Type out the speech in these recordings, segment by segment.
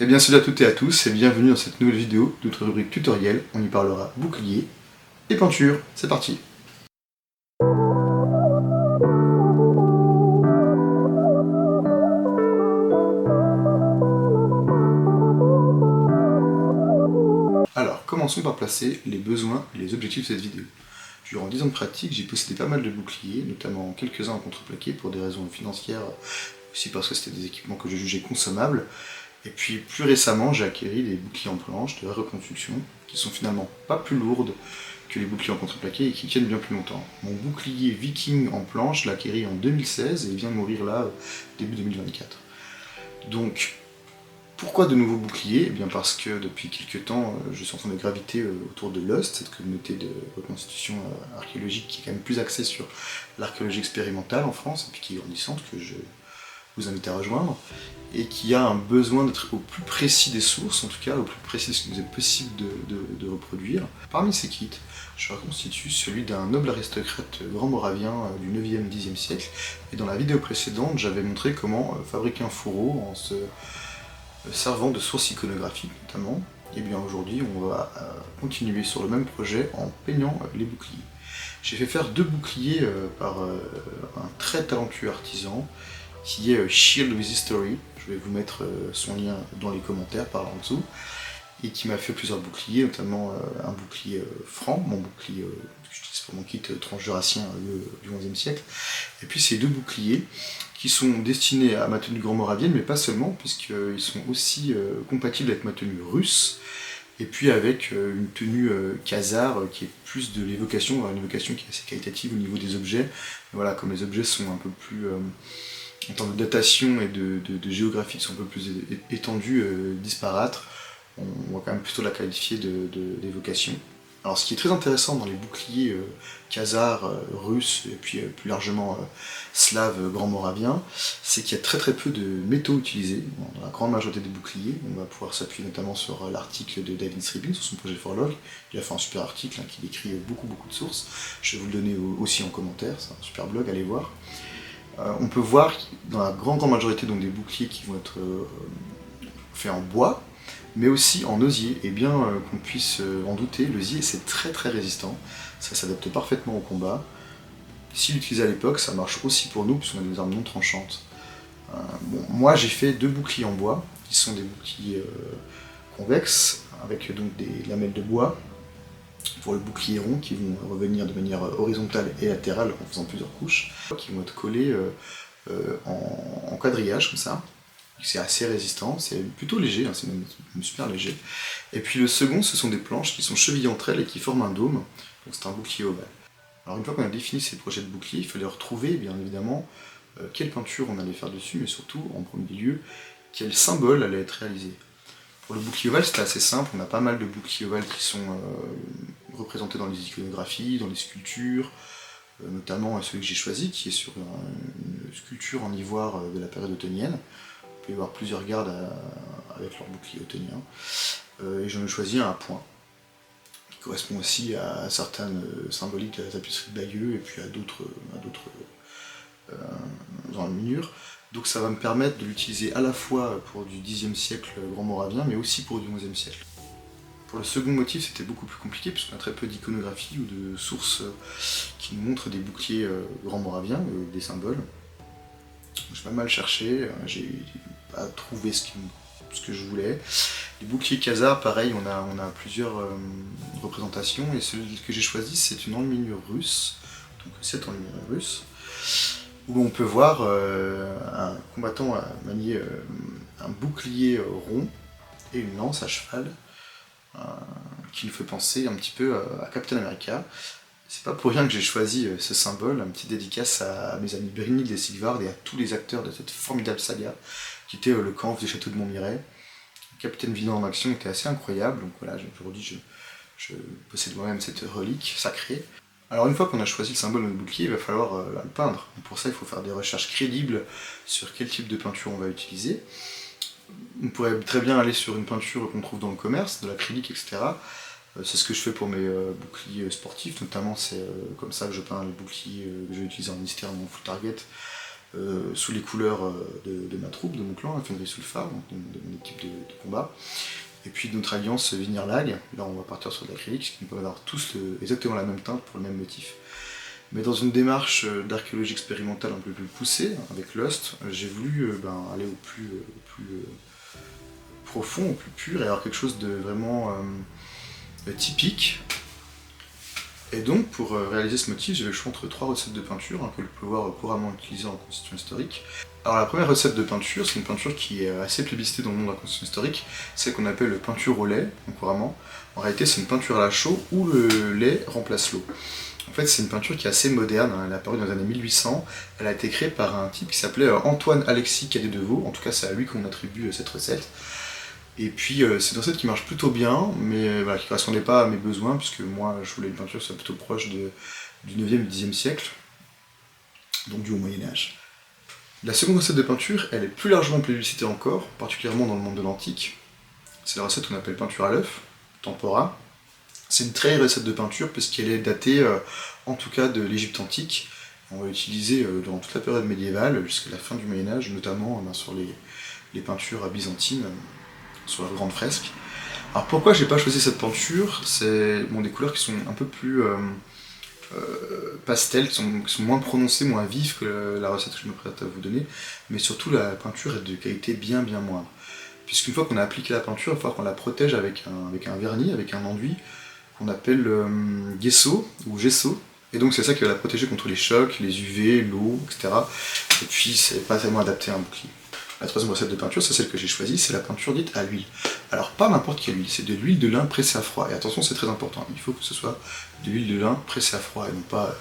Eh bien salut à toutes et à tous et bienvenue dans cette nouvelle vidéo de notre rubrique tutoriel. On y parlera bouclier et peinture. C'est parti. Alors, commençons par placer les besoins et les objectifs de cette vidéo. Durant 10 ans de pratique, j'ai possédé pas mal de boucliers, notamment quelques-uns en contreplaqué pour des raisons financières, aussi parce que c'était des équipements que je jugeais consommables. Et puis plus récemment, j'ai acquis des boucliers en planche de reconstruction, qui sont finalement pas plus lourdes que les boucliers en contreplaqué et qui tiennent bien plus longtemps. Mon bouclier Viking en planche l'a acquis en 2016 et il vient de mourir là, début 2024. Donc, pourquoi de nouveaux boucliers? Eh bien parce que depuis quelques temps, je suis en train de graviter autour de Lost, cette communauté de reconstitution archéologique qui est quand même plus axée sur l'archéologie expérimentale en France, et puis qui est grandissante, que je vous invite à rejoindre, et qui a un besoin d'être au plus précis des sources, en tout cas au plus précis de ce qu'il nous est possible de reproduire. Parmi ces kits, je reconstitue celui d'un noble aristocrate grand moravien du 9e, 10e siècle, et dans la vidéo précédente, j'avais montré comment fabriquer un fourreau en se servant de sources iconographiques notamment. Et bien aujourd'hui, on va continuer sur le même projet en peignant les boucliers. J'ai fait faire deux boucliers par un très talentueux artisan, qui est Shield with History, je vais vous mettre son lien dans les commentaires par là en dessous, et qui m'a fait plusieurs boucliers, notamment un bouclier franc, mon bouclier que j'utilise pour mon kit transjurassien du XIe siècle, et puis ces deux boucliers qui sont destinés à ma tenue grand-moravienne, mais pas seulement, puisqu'ils sont aussi compatibles avec ma tenue russe, et puis avec une tenue khazare qui est plus de l'évocation, une évocation qui est assez qualitative au niveau des objets. Voilà, comme les objets sont un peu plus en termes de datation et de géographie qui sont un peu plus étendus, disparates, on va quand même plutôt la qualifier d'évocation. Alors ce qui est très intéressant dans les boucliers khazars, russes et puis plus largement slaves, grand moraviens, c'est qu'il y a très peu de métaux utilisés dans la grande majorité des boucliers. On va pouvoir s'appuyer notamment sur l'article de David Sribin sur son projet Forlog. Il a fait un super article qui décrit beaucoup de sources. Je vais vous le donner aussi en commentaire, c'est un super blog, allez voir. On peut voir dans la grande majorité donc, des boucliers qui vont être faits en bois, mais aussi en osier, et bien qu'on puisse en douter, l'osier c'est très résistant, ça s'adapte parfaitement au combat. S'il l'utilisait à l'époque, ça marche aussi pour nous, puisqu'on a des armes non tranchantes. Bon, moi j'ai fait deux boucliers en bois, qui sont des boucliers convexes, avec donc des lamelles de bois, pour le bouclier rond, qui vont revenir de manière horizontale et latérale en faisant plusieurs couches, qui vont être collés en quadrillage comme ça. C'est assez résistant, c'est plutôt léger, hein, c'est même super léger. Et puis le second, ce sont des planches qui sont chevillées entre elles et qui forment un dôme, donc c'est un bouclier ovale. Alors une fois qu'on a défini ces projets de bouclier, il fallait retrouver bien évidemment quelle peinture on allait faire dessus, mais surtout, en premier lieu, quel symbole allait être réalisé. Pour le bouclier ovale, c'était assez simple, on a pas mal de boucliers ovales qui sont représentés dans les iconographies, dans les sculptures, notamment celui que j'ai choisi, qui est sur une sculpture en ivoire de la période ottonienne. Vous pouvez voir plusieurs gardes avec leur bouclier ottonien. Et j'en ai choisi un à point, qui correspond aussi à certaines symboliques de la tapisserie de Bayeux et puis à d'autres enluminures. Donc ça va me permettre de l'utiliser à la fois pour du Xe siècle grand moravien, mais aussi pour du XIe siècle. Pour le second motif, c'était beaucoup plus compliqué, puisqu'on a très peu d'iconographie ou de sources qui nous montrent des boucliers grand moraviens, des symboles. J'ai pas mal cherché, j'ai pas trouvé ce que je voulais. Les boucliers khazars, pareil, on a plusieurs représentations, et celui que j'ai choisi, c'est une enluminure russe, donc cette enluminure russe, où on peut voir un combattant manier un bouclier rond et une lance à cheval, qui nous fait penser un petit peu à Captain America. C'est pas pour rien que j'ai choisi ce symbole, un petit dédicace à mes amis Brynhild et Sigvard et à tous les acteurs de cette formidable saga, qui était le camp du château de Montmirail. Capitaine Vidan en action était assez incroyable, donc voilà, aujourd'hui je possède moi-même cette relique sacrée. Alors une fois qu'on a choisi le symbole de notre bouclier, il va falloir le peindre. Donc pour ça, il faut faire des recherches crédibles sur quel type de peinture on va utiliser. On pourrait très bien aller sur une peinture qu'on trouve dans le commerce, de l'acrylique, etc. C'est ce que je fais pour mes boucliers sportifs, notamment c'est comme ça que je peins les boucliers que je vais utiliser en mystère dans mon full target, sous les couleurs de ma troupe, de mon clan, la Fenris Sulfar, de mon équipe de combat. Et puis notre alliance Vinirlag, là on va partir sur de l'acrylique, ce qui nous permet d'avoir tous exactement la même teinte pour le même motif. Mais dans une démarche d'archéologie expérimentale un peu plus poussée, avec Lost, j'ai voulu aller au plus profond, au plus pur, et avoir quelque chose de vraiment typique. Et donc, pour réaliser ce motif, j'avais le choix entre 3 recettes de peinture, que je peux voir couramment utilisées en reconstitution historique. Alors la première recette de peinture, c'est une peinture qui est assez plébiscitée dans le monde de la reconstitution historique, c'est qu'on appelle peinture au lait, couramment. En réalité, c'est une peinture à la chaux où le lait remplace l'eau. En fait, c'est une peinture qui est assez moderne, elle a apparu dans les années 1800, elle a été créée par un type qui s'appelait Antoine-Alexis Cadet-Devaux, en tout cas c'est à lui qu'on attribue cette recette. Et puis c'est une recette qui marche plutôt bien, mais voilà, qui ne correspondait pas à mes besoins, puisque moi je voulais une peinture qui soit plutôt proche du 9e et du 10e siècle, donc du haut Moyen-Âge. La seconde recette de peinture, elle est plus largement plébiscitée encore, particulièrement dans le monde de l'antique. C'est la recette qu'on appelle peinture à l'œuf, tempora. C'est une très vieille recette de peinture, puisqu'elle est datée, en tout cas, de l'Égypte antique. On va l'utiliser durant toute la période médiévale, jusqu'à la fin du Moyen-Âge, notamment sur les peintures byzantines, sur leurs grandes fresques. Alors pourquoi j'ai pas choisi cette peinture? C'est des couleurs qui sont un peu plus pastel, qui sont moins prononcées, moins vives que la recette que je me prête à vous donner, mais surtout la peinture est de qualité bien moindre. Puisqu'une fois qu'on a appliqué la peinture, il va falloir qu'on la protège avec un vernis, avec un enduit qu'on appelle gesso ou gesso. Et donc c'est ça qui va la protéger contre les chocs, les UV, l'eau, etc. Et puis c'est pas tellement adapté à un bouclier. La troisième recette de peinture, c'est celle que j'ai choisie, c'est la peinture dite à l'huile. Alors pas n'importe quelle huile, c'est de l'huile de lin pressée à froid. Et attention, c'est très important, il faut que ce soit de l'huile de lin pressée à froid et non pas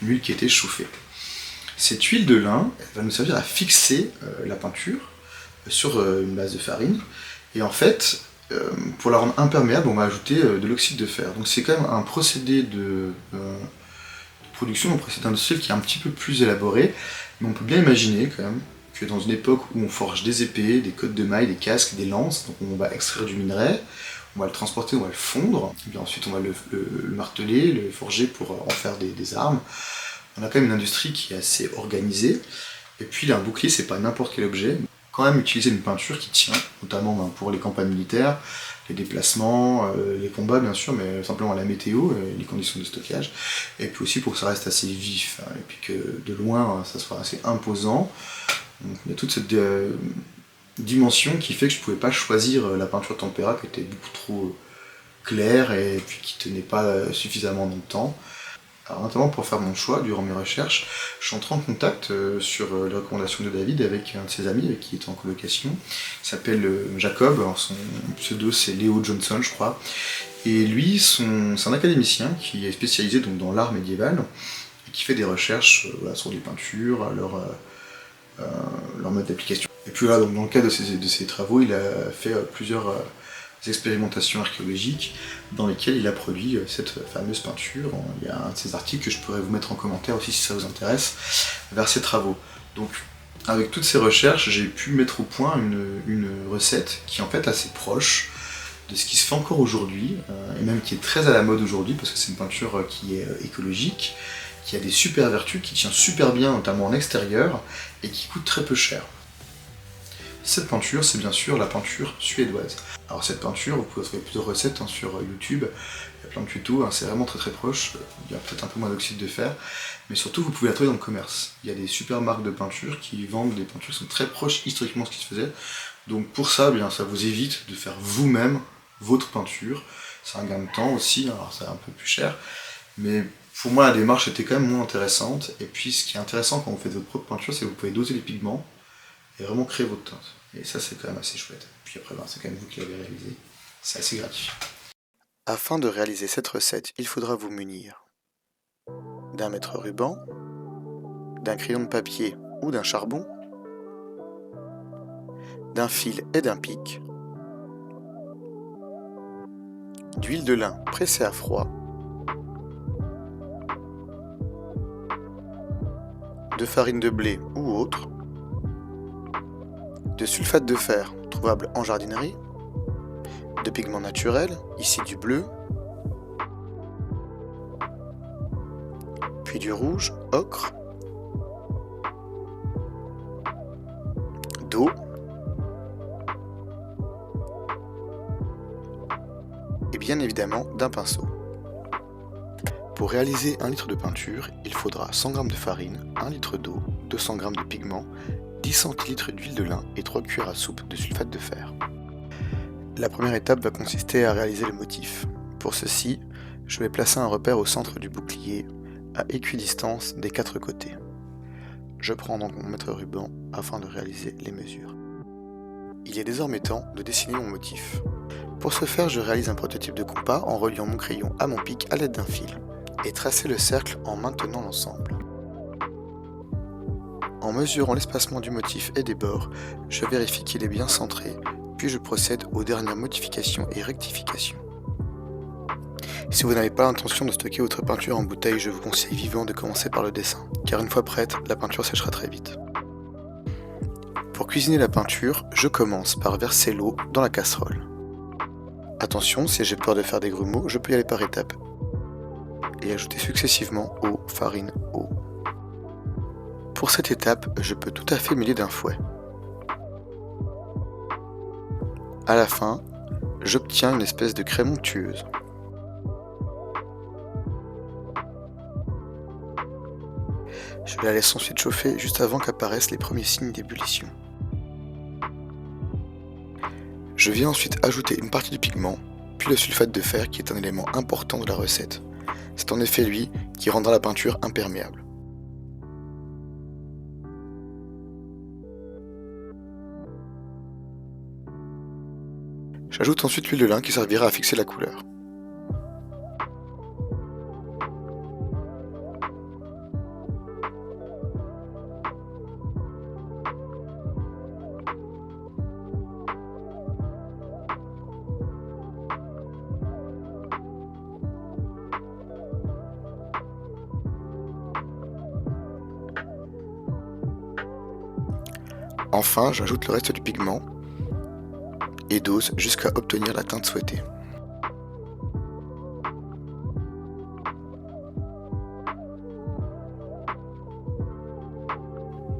une huile qui a été chauffée. Cette huile de lin, elle va nous servir à fixer la peinture sur une base de farine. Et en fait, pour la rendre imperméable, on va ajouter de l'oxyde de fer. Donc c'est quand même un procédé de production, un procédé industriel qui est un petit peu plus élaboré, mais on peut bien imaginer quand même que dans une époque où on forge des épées, des cottes de mailles, des casques, des lances, donc on va extraire du minerai, on va le transporter, on va le fondre, et puis ensuite on va le marteler, le forger pour en faire des armes. On a quand même une industrie qui est assez organisée, et puis là, un bouclier c'est pas n'importe quel objet, quand même utiliser une peinture qui tient, notamment pour les campagnes militaires, les déplacements, les combats bien sûr, mais simplement la météo, les conditions de stockage, et puis aussi pour que ça reste assez vif, et puis que de loin ça soit assez imposant. Donc il y a toute cette dimension qui fait que je ne pouvais pas choisir la peinture tempéra qui était beaucoup trop claire et puis qui tenait pas suffisamment longtemps. Alors notamment pour faire mon choix, durant mes recherches, je suis entré en contact sur les recommandations de David avec un de ses amis avec qui il était en colocation. Il s'appelle Jacob, alors son pseudo c'est Léo Johnson je crois. Et lui, c'est un académicien qui est spécialisé donc, dans l'art médiéval et qui fait des recherches sur les peintures, leur mode d'application. Et puis là, donc, dans le cadre de ses travaux, il a fait plusieurs expérimentations archéologiques dans lesquelles il a produit cette fameuse peinture. Il y a un de ses articles que je pourrais vous mettre en commentaire aussi si ça vous intéresse, vers ses travaux. Donc avec toutes ces recherches, j'ai pu mettre au point une recette qui est en fait assez proche de ce qui se fait encore aujourd'hui, et même qui est très à la mode aujourd'hui, parce que c'est une peinture qui est écologique, qui a des super vertus, qui tient super bien, notamment en extérieur, et qui coûte très peu cher. Cette peinture, c'est bien sûr la peinture suédoise. Alors cette peinture, vous pouvez trouver plusieurs recettes sur YouTube, il y a plein de tutos, c'est vraiment très proche, il y a peut-être un peu moins d'oxyde de fer, mais surtout vous pouvez la trouver dans le commerce. Il y a des super marques de peinture qui vendent des peintures qui sont très proches historiquement de ce qui se faisait, donc pour ça, ça vous évite de faire vous-même votre peinture, c'est un gain de temps aussi, alors c'est un peu plus cher, mais pour moi la démarche était quand même moins intéressante, et puis ce qui est intéressant quand vous faites votre propre peinture, c'est que vous pouvez doser les pigments, et vraiment créer votre teinte. Et ça c'est quand même assez chouette. Puis après c'est quand même vous qui l'avez réalisé. C'est assez gratifiant. Afin de réaliser cette recette, il faudra vous munir d'un mètre ruban, d'un crayon de papier ou d'un charbon, d'un fil et d'un pic, d'huile de lin pressée à froid, de farine de blé ou autre, de sulfate de fer trouvable en jardinerie, de pigments naturels, ici du bleu, puis du rouge, ocre, d'eau et bien évidemment d'un pinceau. Pour réaliser 1 litre de peinture, il faudra 100 g de farine, 1 litre d'eau, 200 g de pigment, 10 centilitres d'huile de lin et 3 cuillères à soupe de sulfate de fer. La première étape va consister à réaliser le motif. Pour ceci, je vais placer un repère au centre du bouclier, à équidistance des 4 côtés. Je prends donc mon mètre ruban afin de réaliser les mesures. Il est désormais temps de dessiner mon motif. Pour ce faire, je réalise un prototype de compas en reliant mon crayon à mon pic à l'aide d'un fil, et tracer le cercle en maintenant l'ensemble. En mesurant l'espacement du motif et des bords, je vérifie qu'il est bien centré, puis je procède aux dernières modifications et rectifications. Si vous n'avez pas l'intention de stocker votre peinture en bouteille, je vous conseille vivement de commencer par le dessin, car une fois prête, la peinture séchera très vite. Pour cuisiner la peinture, je commence par verser l'eau dans la casserole. Attention, si j'ai peur de faire des grumeaux, je peux y aller par étapes et ajouter successivement eau, farine, eau. Pour cette étape, je peux tout à fait mêler d'un fouet. À la fin, j'obtiens une espèce de crème onctueuse. Je la laisse ensuite chauffer juste avant qu'apparaissent les premiers signes d'ébullition. Je viens ensuite ajouter une partie du pigment, puis le sulfate de fer qui est un élément important de la recette. C'est en effet lui qui rendra la peinture imperméable. J'ajoute ensuite l'huile de lin qui servira à fixer la couleur. Enfin, j'ajoute le reste du pigment et dose jusqu'à obtenir la teinte souhaitée.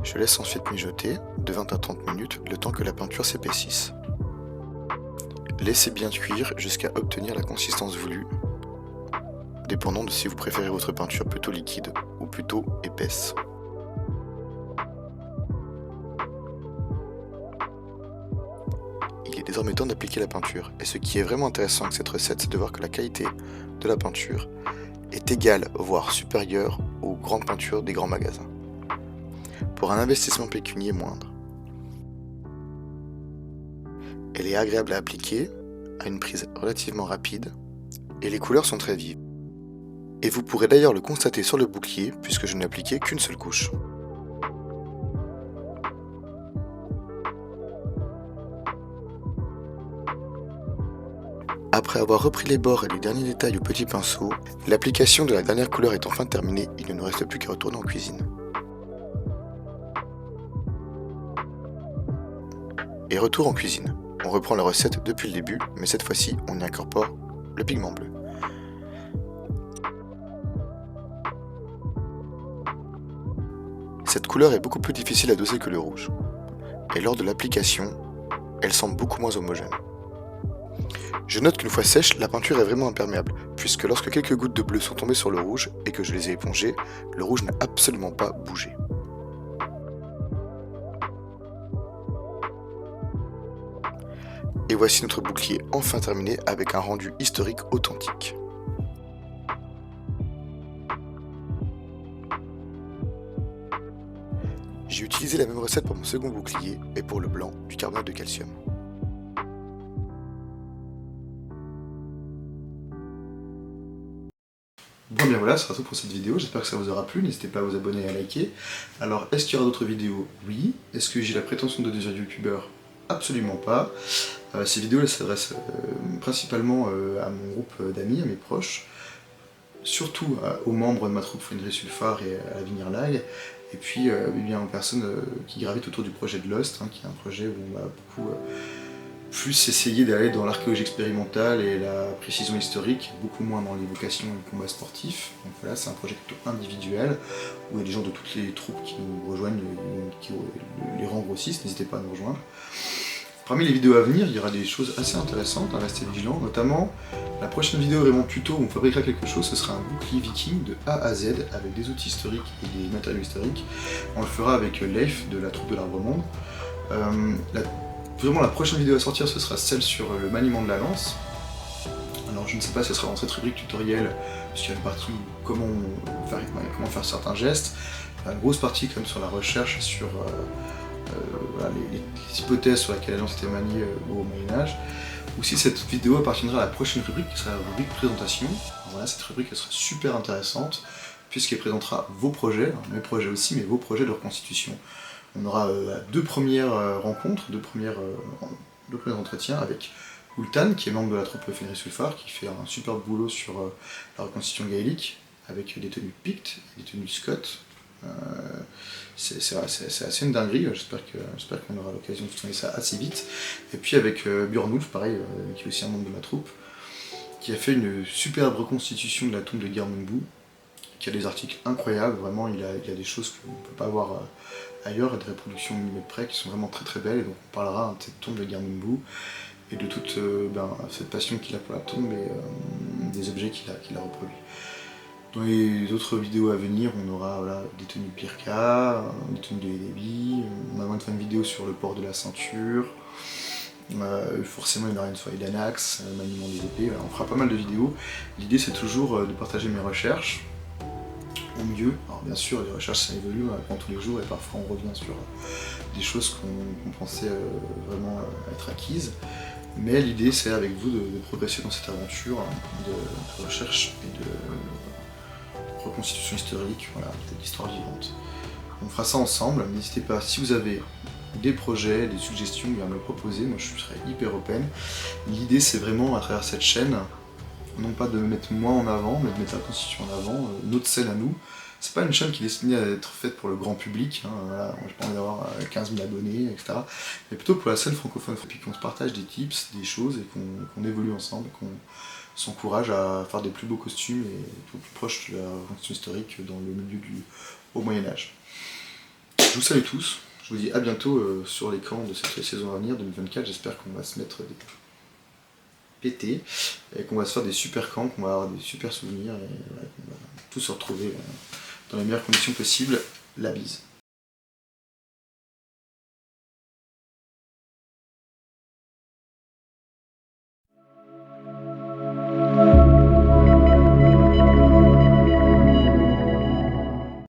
Je laisse ensuite mijoter de 20 à 30 minutes le temps que la peinture s'épaississe. Laissez bien cuire jusqu'à obtenir la consistance voulue, dépendant de si vous préférez votre peinture plutôt liquide ou plutôt épaisse. Il est désormais temps d'appliquer la peinture, et ce qui est vraiment intéressant avec cette recette, c'est de voir que la qualité de la peinture est égale, voire supérieure aux grandes peintures des grands magasins, pour un investissement pécuniaire moindre. Elle est agréable à appliquer, à une prise relativement rapide, et les couleurs sont très vives. Et vous pourrez d'ailleurs le constater sur le bouclier, puisque je n'ai appliqué qu'une seule couche. Après avoir repris les bords et les derniers détails au petit pinceau, l'application de la dernière couleur est enfin terminée, il ne nous reste plus qu'à retourner en cuisine. Et retour en cuisine. On reprend la recette depuis le début, mais cette fois-ci, on y incorpore le pigment bleu. Cette couleur est beaucoup plus difficile à doser que le rouge, et lors de l'application, elle semble beaucoup moins homogène. Je note qu'une fois sèche, la peinture est vraiment imperméable, puisque lorsque quelques gouttes de bleu sont tombées sur le rouge et que je les ai épongées, le rouge n'a absolument pas bougé. Et voici notre bouclier enfin terminé avec un rendu historique authentique. J'ai utilisé la même recette pour mon second bouclier et pour le blanc du carbonate de calcium. Bon bien voilà, ce sera tout pour cette vidéo, j'espère que ça vous aura plu, n'hésitez pas à vous abonner et à liker. Alors, est-ce qu'il y aura d'autres vidéos? Oui. Est-ce que j'ai la prétention de devenir youtubeur? Absolument pas. Ces vidéos s'adressent principalement à mon groupe d'amis, à mes proches, surtout aux membres de ma troupe Frédéric Sulfar et à Lavigne Lag, et puis bien aux personnes qui gravitent autour du projet de Lost, qui est un projet où on va beaucoup plus essayer d'aller dans l'archéologie expérimentale et la précision historique, beaucoup moins dans l'évocation et le combat sportif. Donc voilà, c'est un projet plutôt individuel, où il y a des gens de toutes les troupes qui nous rejoignent, les rangs grossissent, n'hésitez pas à nous rejoindre. Parmi les vidéos à venir, il y aura des choses assez intéressantes, restez vigilants, notamment la prochaine vidéo vraiment tuto où on fabriquera quelque chose, ce sera un bouclier viking de A à Z, avec des outils historiques et des matériaux historiques. On le fera avec Leif de la troupe de l'Arbre-Monde. Vraiment la prochaine vidéo à sortir, ce sera celle sur le maniement de la lance. Alors je ne sais pas si ce sera dans cette rubrique tutoriel, parce qu'il y a une partie où comment faire certains gestes, une grosse partie comme sur la recherche, sur voilà, les hypothèses sur lesquelles la lance était maniée au Moyen-Âge. Aussi cette vidéo appartiendra à la prochaine rubrique qui sera la rubrique présentation. Alors voilà, cette rubrique elle sera super intéressante puisqu'elle présentera vos projets, mes projets aussi, mais vos projets de reconstitution. On aura deux premières rencontres, deux premiers entretiens avec Ultan, qui est membre de la troupe Fenris-Ulfar, qui fait un super boulot sur la reconstitution gaélique, avec des tenues Pict et des tenues Scott. C'est assez une dinguerie, j'espère qu'on aura l'occasion de tourner ça assez vite. Et puis avec Björn Ulf, pareil, qui est aussi un membre de la troupe, qui a fait une superbe reconstitution de la tombe de Geirmundbu, qui a des articles incroyables, vraiment il a des choses qu'on ne peut pas voir ailleurs, et des reproductions millimètres près qui sont vraiment très très belles, et donc on parlera de cette tombe de Geirmundbu, et de toute cette passion qu'il a pour la tombe, et des objets qu'il a reproduits. Dans les autres vidéos à venir, on aura voilà, des tenues de Pirka, des tenues de Levi, on a besoin de faire une vidéo sur le port de la ceinture, forcément il y aura une soirée d'Anax, maniement des épées, voilà, on fera pas mal de vidéos. L'idée c'est toujours de partager mes recherches au mieux. Alors bien sûr les recherches ça évolue, on apprend tous les jours et parfois on revient sur des choses qu'on pensait vraiment être acquises. Mais l'idée c'est avec vous de progresser dans cette aventure de recherche et de reconstitution historique, voilà, de l'histoire vivante. On fera ça ensemble, n'hésitez pas, si vous avez des projets, des suggestions à me proposer, moi je serai hyper open. L'idée c'est vraiment à travers cette chaîne, non pas de mettre moi en avant, mais de mettre la reconstitution en avant, notre scène à nous. C'est pas une chaîne qui est destinée à être faite pour le grand public, hein, voilà, j'ai pas envie d'avoir 15 000 abonnés, etc. Mais plutôt pour la scène francophone, et puis qu'on se partage des tips, des choses, et qu'on évolue ensemble, qu'on s'encourage à faire des plus beaux costumes et être plus proche de la reconstitution historique dans le milieu du Haut Moyen-Âge. Je vous salue tous, je vous dis à bientôt sur les camps de cette saison à venir, 2024, j'espère qu'on va se mettre des pétés, et qu'on va se faire des super camps, qu'on va avoir des super souvenirs, et voilà, qu'on va tous se retrouver dans les meilleures conditions possibles. La bise.